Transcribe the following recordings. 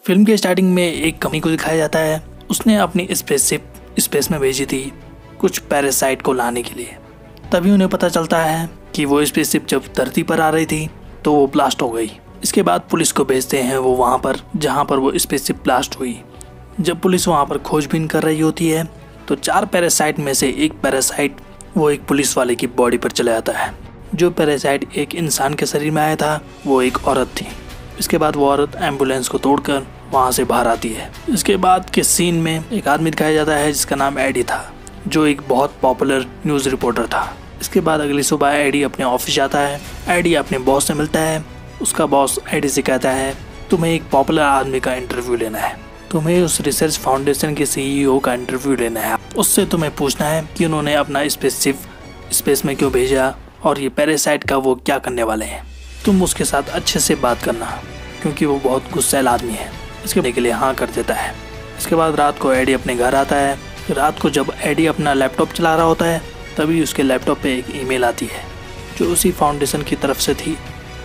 Film के starting में एक कंपनी को दिखाया जाता है। उसने अपनी स्पेसशिप स्पेस में भेजी थी कुछ पैरासाइट को लाने के लिए। तभी उन्हें पता चलता है कि वो स्पेसशिप जब धरती पर आ रही थी तो वो ब्लास्ट हो गई। इसके बाद पुलिस को भेजते हैं वो वहाँ पर जहाँ पर वो स्पेसशिप ब्लास्ट हुई। जब पुलिस वहाँ पर खोजबीन कर रही होती है तो 4 पैरासाइट में से एक पैरासाइट वो एक पुलिस वाले की बॉडी पर चला जाता है। जो पैरासाइट एक इंसान के शरीर में आया था वो एक औरत थी। इसके बाद वो औरत एम्बुलेंस को तोड़कर वहाँ से बाहर आती है। इसके बाद के सीन में एक आदमी दिखाया जाता है जिसका नाम एडी था, जो एक बहुत पॉपुलर न्यूज़ रिपोर्टर था। इसके बाद अगली सुबह एडी अपने ऑफिस जाता है। एडी अपने बॉस से मिलता है। उसका बॉस एडी से कहता है तुम्हें एक पॉपुलर आदमी का इंटरव्यू लेना है, तुम्हें उस रिसर्च फाउंडेशन के सीईओ का इंटरव्यू लेना है। उससे तुम्हें पूछना है कि उन्होंने अपना स्पेसशिप स्पेस में क्यों भेजा और ये पैरासाइट का वो क्या करने वाले हैं। तुम उसके साथ अच्छे से बात करना क्योंकि वो बहुत गुस्सैल आदमी है। इसके लिए हाँ कर देता है। इसके बाद रात को एडी अपने घर आता है। रात को जब एडी अपना लैपटॉप चला रहा होता है तभी उसके लैपटॉप पे एक ईमेल आती है जो उसी फाउंडेशन की तरफ से थी।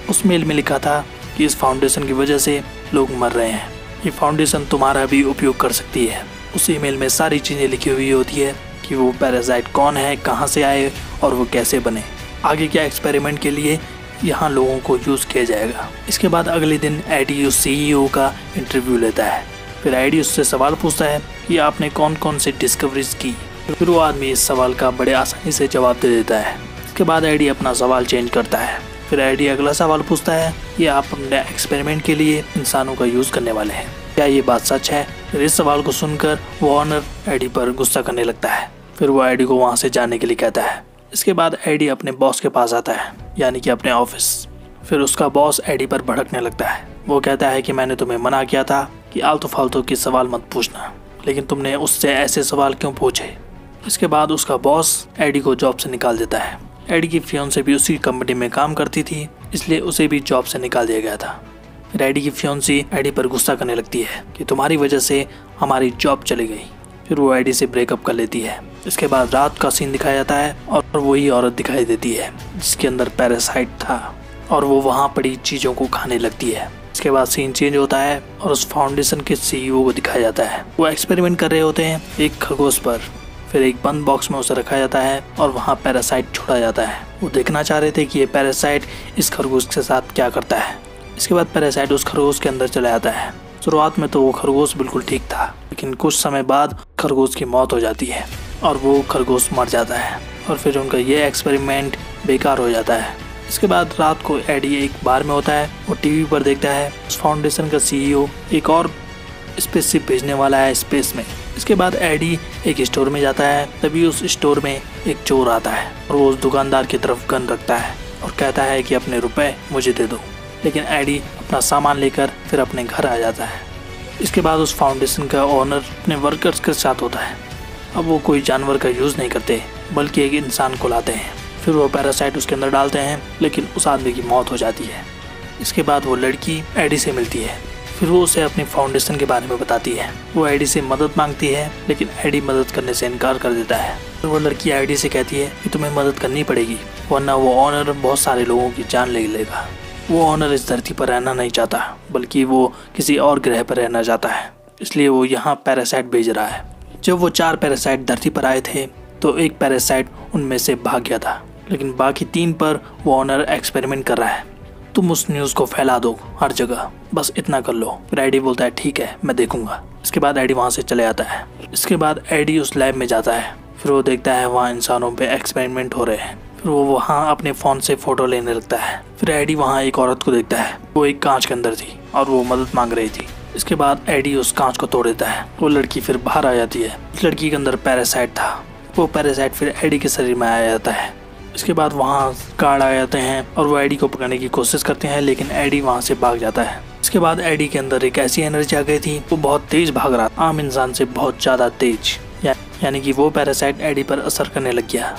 उस मेल में लिखा था कि इस फाउंडेशन की वजह से लोग मर रहे हैं, ये फाउंडेशन तुम्हारा भी उपयोग कर सकती है। उस ईमेल में सारी चीज़ें लिखी हुई होती है कि वो पैरासाइट कौन है, कहाँ से आए और वो कैसे बने, आगे क्या एक्सपेरिमेंट के लिए यहाँ लोगों को यूज़ किया जाएगा। इसके बाद अगले दिन एडी उस सीईओ का इंटरव्यू लेता है। फिर एडी उससे सवाल पूछता है कि आपने कौन कौन सी डिस्कवरीज की। फिर वो आदमी इस सवाल का बड़े आसानी से जवाब दे देता है। इसके बाद एडी अपना सवाल चेंज करता है। फिर एडी अगला सवाल पूछता है कि आप अपने एक्सपेरिमेंट के लिए इंसानों का यूज़ करने वाले हैं, क्या ये बात सच है। फिर इस सवाल को सुनकर वो ऑनर एडी पर गुस्सा करने लगता है। फिर वो एडी को वहाँ से जाने के लिए कहता है। इसके बाद एडी अपने बॉस के पास आता है, यानी कि अपने ऑफिस। फिर उसका बॉस एडी पर भड़कने लगता है। वो कहता है कि मैंने तुम्हें मना किया था कि आलतू फालतू के सवाल मत पूछना, लेकिन तुमने उससे ऐसे सवाल क्यों पूछे। इसके बाद उसका बॉस एडी को जॉब से निकाल देता है। एडी की फियोंसे भी उसी कंपनी में काम करती थी, इसलिए उसे भी जॉब से निकाल दिया गया था। फिर एडी की फियोंसी एडी पर गुस्सा करने लगती है कि तुम्हारी वजह से हमारी जॉब चली गई। फिर वो एडी से ब्रेकअप कर लेती है। इसके बाद रात का सीन दिखाया जाता है और वही औरत दिखाई देती है जिसके अंदर पैरासाइट था और वो वहाँ पड़ी चीज़ों को खाने लगती है। इसके बाद सीन चेंज होता है और उस फाउंडेशन के सीईओ को दिखाया जाता है। वो एक्सपेरिमेंट कर रहे होते हैं एक खरगोश पर। फिर एक बंद बॉक्स में उसे रखा जाता है और वहाँ पैरासाइट छोड़ा जाता है। वो देखना चाह रहे थे कि ये पैरासाइट इस खरगोश के साथ क्या करता है। इसके बाद पैरासाइट उस खरगोश के अंदर चला जाता है। शुरुआत में तो वो खरगोश बिल्कुल ठीक था, लेकिन कुछ समय बाद खरगोश की मौत हो जाती है और वो खरगोश मर जाता है और फिर उनका ये एक्सपेरिमेंट बेकार हो जाता है। इसके बाद रात को एडी एक बार में होता है। वो टीवी पर देखता है उस फाउंडेशन का सीईओ एक और स्पेसशिप भेजने वाला है स्पेस में। इसके बाद एडी एक स्टोर में जाता है। तभी उस स्टोर में एक चोर आता है और वो उस दुकानदार की तरफ गन रखता है और कहता है कि अपने रुपए मुझे दे दो। लेकिन एडी अपना सामान लेकर फिर अपने घर आ जाता है। इसके बाद उस फाउंडेशन का ओनर अपने वर्कर्स के साथ होता है। अब वो कोई जानवर का यूज़ नहीं करते बल्कि एक इंसान को लाते हैं। फिर वो पैरासाइट उसके अंदर डालते हैं, लेकिन उस आदमी की मौत हो जाती है। इसके बाद वो लड़की एडी से मिलती है। फिर वो उसे अपनी फाउंडेशन के बारे में बताती है। वो एडी से मदद मांगती है, लेकिन एडी मदद करने से इनकार कर देता है। फिर वो लड़की एडी से कहती है कि तुम्हें मदद करनी पड़ेगी, वरना वो ऑनर बहुत सारे लोगों की जान ले लेगा। वो ऑनर इस धरती पर रहना नहीं चाहता, बल्कि वो किसी और ग्रह पर रहना चाहता है, इसलिए वो यहाँ पैरासाइट भेज रहा है। जब वो 4 पैरासाइट धरती पर आए थे तो एक पैरासाइट उनमें से भाग गया था, लेकिन बाकी 3 पर वो ऑनर एक्सपेरिमेंट कर रहा है। तुम उस न्यूज़ को फैला दो हर जगह, बस इतना कर लो। फिर एडी बोलता है ठीक है, मैं देखूंगा। इसके बाद एडी वहाँ से चले जाता है। इसके बाद एडी उस लैब में जाता है। फिर वो देखता है वहाँ इंसानों पे एक्सपेरिमेंट हो रहे हैं। फिर वो वहाँ अपने फ़ोन से फ़ोटो लेने लगता है। फिर एडी वहाँ एक औरत को देखता है। वो एक कांच के अंदर थी और वो मदद मांग रही थी। इसके बाद एडी उस कांच को तोड़ देता है। वो लड़की फिर बाहर आ जाती है। उस लड़की के अंदर पैरासाइट था। वो पैरासाइट फिर एडी के शरीर में आ जाता है। इसके बाद वहाँ गार्ड आ जाते हैं और वो एडी को पकड़ने की कोशिश करते हैं, लेकिन एडी वहाँ से भाग जाता है। इसके बाद एडी के अंदर एक ऐसी एनर्जी आ गई थी, वो बहुत तेज भाग रहा था, आम इंसान से बहुत ज़्यादा तेज, यानी कि वो पैरासाइट एडी पर असर करने लग गया।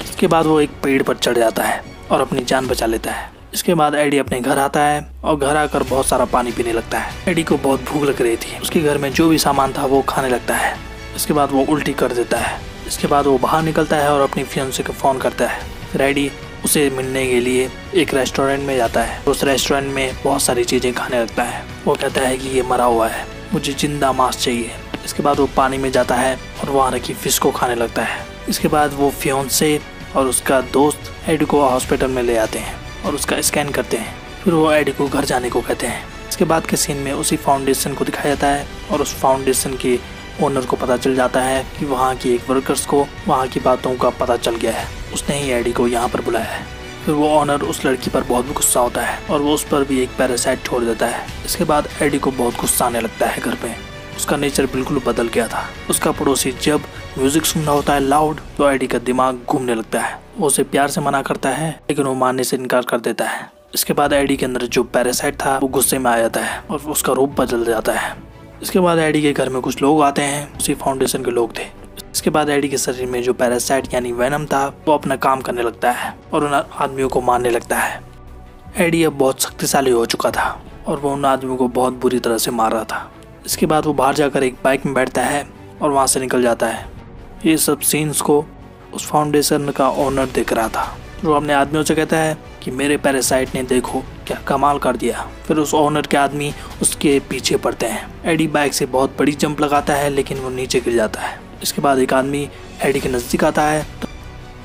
इसके बाद वो एक पेड़ पर चढ़ जाता है और अपनी जान बचा लेता है। इसके बाद एडी अपने घर आता है और घर आकर बहुत सारा पानी पीने लगता है। एडी को बहुत भूख लग रही थी। उसके घर में जो भी सामान था वो खाने लगता है। इसके बाद वो उल्टी कर देता है। इसके बाद वो बाहर निकलता है और अपनी फियांसे को फ़ोन करता है। फिर एडी उसे मिलने के लिए एक रेस्टोरेंट में जाता है। उस रेस्टोरेंट में बहुत सारी चीजें खाने लगता है। वो कहता है कि ये मरा हुआ है, मुझे जिंदा मांस चाहिए। इसके बाद वो पानी में जाता है और वहाँ रखी फिश को खाने लगता है। इसके बाद वो फियोंसे और उसका दोस्त एडी को हॉस्पिटल में ले आते हैं और उसका स्कैन करते हैं। फिर वो एडी को घर जाने को कहते हैं। इसके बाद के सीन में उसी फाउंडेशन को दिखाया जाता है और उस फाउंडेशन के ओनर को पता चल जाता है कि वहाँ की एक वर्कर्स को वहाँ की बातों का पता चल गया है, उसने ही एडी को यहाँ पर बुलाया है। फिर वो ओनर उस लड़की पर बहुत गुस्सा होता है और वो उस पर भी एक पैरासाइट छोड़ देता है। इसके बाद एडी को बहुत गुस्सा आने लगता है घर पे। उसका नेचर बिल्कुल बदल गया था। उसका पड़ोसी जब म्यूजिक सुन रहा होता है लाउड तो एडी का दिमाग घूमने लगता है। वो उसे प्यार से मना करता है लेकिन वो मानने से इनकार कर देता है। इसके बाद एडी के अंदर जो पैरासाइट था वो गुस्से में आ जाता है और उसका रूप बदल जाता है। इसके बाद एडी के घर में कुछ लोग आते हैं, उसी फाउंडेशन के लोग थे। इसके बाद एडी के शरीर में जो पैरासाइट यानी वेनम था वो अपना काम करने लगता है और उन आदमियों को मारने लगता है। एडी अब बहुत शक्तिशाली हो चुका था और वो उन आदमियों को बहुत बुरी तरह से मार रहा था। इसके बाद वो बाहर जाकर एक बाइक में बैठता है और वहाँ से निकल जाता है। ये सब सीन्स को उस फाउंडेशन का ओनर देख रहा था। वो अपने आदमियों से कहता है कि मेरे पैरासाइट ने देखो क्या कमाल कर दिया। फिर उस ओनर के आदमी उसके पीछे पड़ते हैं। एडी बाइक से बहुत बड़ी जंप लगाता है लेकिन वो नीचे गिर जाता है। इसके बाद एक आदमी एडी के नज़दीक आता है,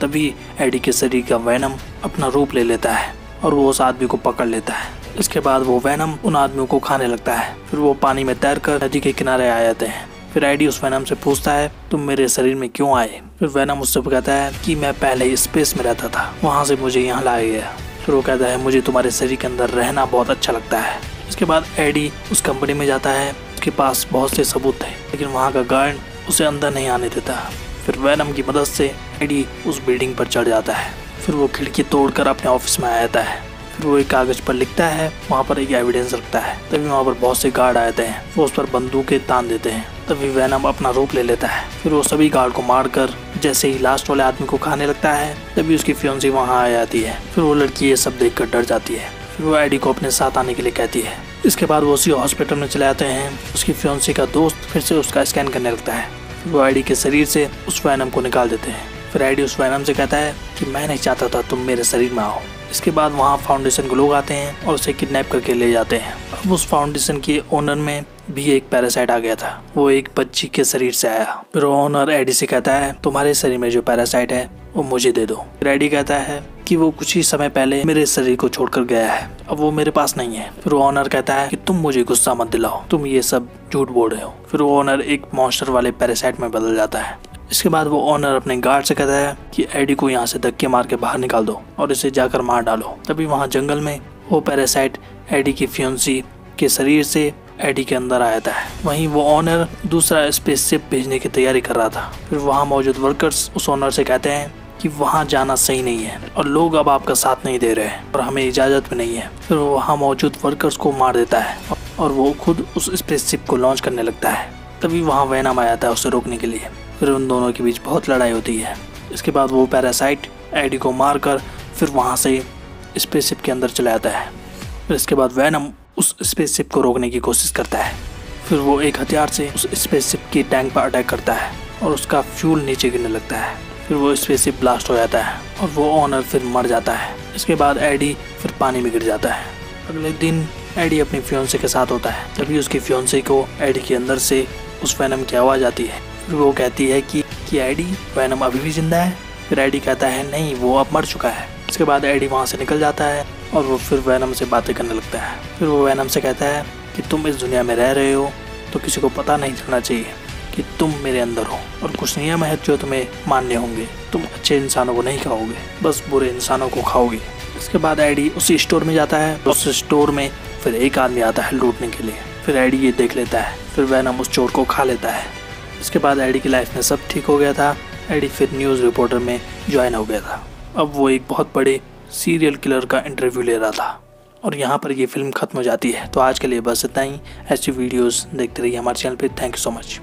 तभी एडी के शरीर का वेनम अपना रूप ले लेता है और वो उस आदमी को पकड़ लेता है। इसके बाद वो वेनम उन आदमियों को खाने लगता है। फिर वो पानी में तैरकर नदी के किनारे आ जाते हैं। फिर एडी उस वेनम से पूछता है तुम मेरे शरीर में क्यों आए। फिर वेनम उससे कहता है कि मैं पहले स्पेस में रहता था, वहाँ से मुझे यहाँ लाया गया। फिर वो कहता है मुझे तुम्हारे शरीर के अंदर रहना बहुत अच्छा लगता है। इसके बाद एडी उस कंपनी में जाता है। उसके पास बहुत से सबूत थे लेकिन वहाँ का गार्ड उसे अंदर नहीं आने देता। फिर वेनम की मदद से एडी उस बिल्डिंग पर चढ़ जाता है। फिर वो खिड़की तोड़कर अपने ऑफिस में आ जाता है। फिर वो एक कागज पर लिखता है, वहाँ पर एक एविडेंस रखता है। तभी वहाँ पर बहुत से गार्ड आते हैं, वो उस पर बंदूकें तान देते हैं। तभी वेनम अपना रूप ले लेता है। फिर वो सभी गार्ड को मारकर जैसे ही लास्ट वाले आदमी को खाने लगता है तभी उसकी फियोंसी वहाँ आ जाती है। फिर वो लड़की ये सब देखकर डर जाती है। फिर वो एडी को अपने साथ आने के लिए कहती है। इसके बाद वो उसी हॉस्पिटल में चले जाते हैं। उसकी फियोंसी का दोस्त फिर से उसका स्कैन करने लगता है। फिर वो एडी के शरीर से उस वेनम को निकाल देते हैं। फिर एडी उस वेनम से कहता है कि मैं नहीं चाहता था तुम मेरे शरीर में आओ। इसके बाद वहाँ फाउंडेशन के लोग आते हैं और उसे किडनैप करके ले जाते हैं। अब उस फाउंडेशन के ओनर में भी एक पैरासाइट आ गया था, वो एक बच्ची के शरीर से आया। फिर ओनर एडी से कहता है तुम्हारे शरीर में जो पैरासाइट है वो मुझे दे दो। फिर एडी कहता है कि वो कुछ ही समय पहले मेरे शरीर को छोड़कर गया है, अब वो मेरे पास नहीं है। फिर ओनर कहता है कि तुम मुझे गुस्सा मत दिलाओ, तुम ये सब झूठ बोल रहे हो। फिर ओनर एक मॉन्स्टर वाले पैरासाइट में बदल जाता है। इसके बाद वो ओनर अपने गार्ड से कहता है कि एडी को यहाँ से धक्के मार के बाहर निकाल दो और इसे जाकर मार डालो। तभी वहाँ जंगल में वो पैरासाइट एडी की फियोंसी के शरीर से एडी के अंदर आ जाता है। वहीं वो ओनर दूसरा स्पेसशिप भेजने की तैयारी कर रहा था। फिर वहाँ मौजूद वर्कर्स उस ओनर से कहते हैं कि वहाँ जाना सही नहीं है और लोग अब आपका साथ नहीं दे रहे हैं और हमें इजाज़त भी नहीं है। फिर वो वहाँ मौजूद वर्कर्स को मार देता है और वो खुद उस स्पेसशिप को लॉन्च करने लगता है। तभी वहाँ वेनम आ जाता है उसे रोकने के लिए। फिर उन दोनों के बीच बहुत लड़ाई होती है। इसके बाद वो पैरासाइट एडी को मारकर फिर वहाँ से स्पेसशिप के अंदर चला जाता है। फिर इसके बाद वेनम उस स्पेसशिप को रोकने की कोशिश करता है। फिर वो एक हथियार से उस स्पेसशिप की टैंक पर अटैक करता है और उसका फ्यूल नीचे गिरने लगता है। फिर वो स्पेसशिप ब्लास्ट हो जाता है और वो ओनर फिर मर जाता है। इसके बाद एडी फिर पानी में गिर जाता है। अगले दिन एडी अपनी फियोंसे के साथ होता है। तभी उसकी फियोंसे को एडी के अंदर से उस वेनम की आवाज़ आती है। फिर वो कहती है कि एडी वेनम अभी भी जिंदा है। फिर एडी कहता है नहीं, वो अब मर चुका है। इसके बाद एडी वहाँ से निकल जाता है और वो फिर वेनम से बातें करने लगता है। फिर वो वेनम से कहता है कि तुम इस दुनिया में रह रहे हो तो किसी को पता नहीं चलना चाहिए कि तुम मेरे अंदर हो और कुछ नियम है जो तुम्हें मानने होंगे। तुम अच्छे इंसानों को नहीं खाओगे, बस बुरे इंसानों को खाओगे। इसके बाद एडी उसी स्टोर में जाता है। उस स्टोर में फिर एक आदमी आता है लूटने के लिए। फिर एडी ये देख लेता है। फिर वेनम उस चोर को खा लेता है। इसके बाद एडी की लाइफ में सब ठीक हो गया था। एडी फिर न्यूज़ रिपोर्टर में ज्वाइन हो गया था। अब वो एक बहुत बड़े सीरियल किलर का इंटरव्यू ले रहा था। और यहाँ पर ये फिल्म खत्म हो जाती है। तो आज के लिए बस इतना ही। ऐसी वीडियोस देखते रहिए हमारे चैनल पे। Thank you so much.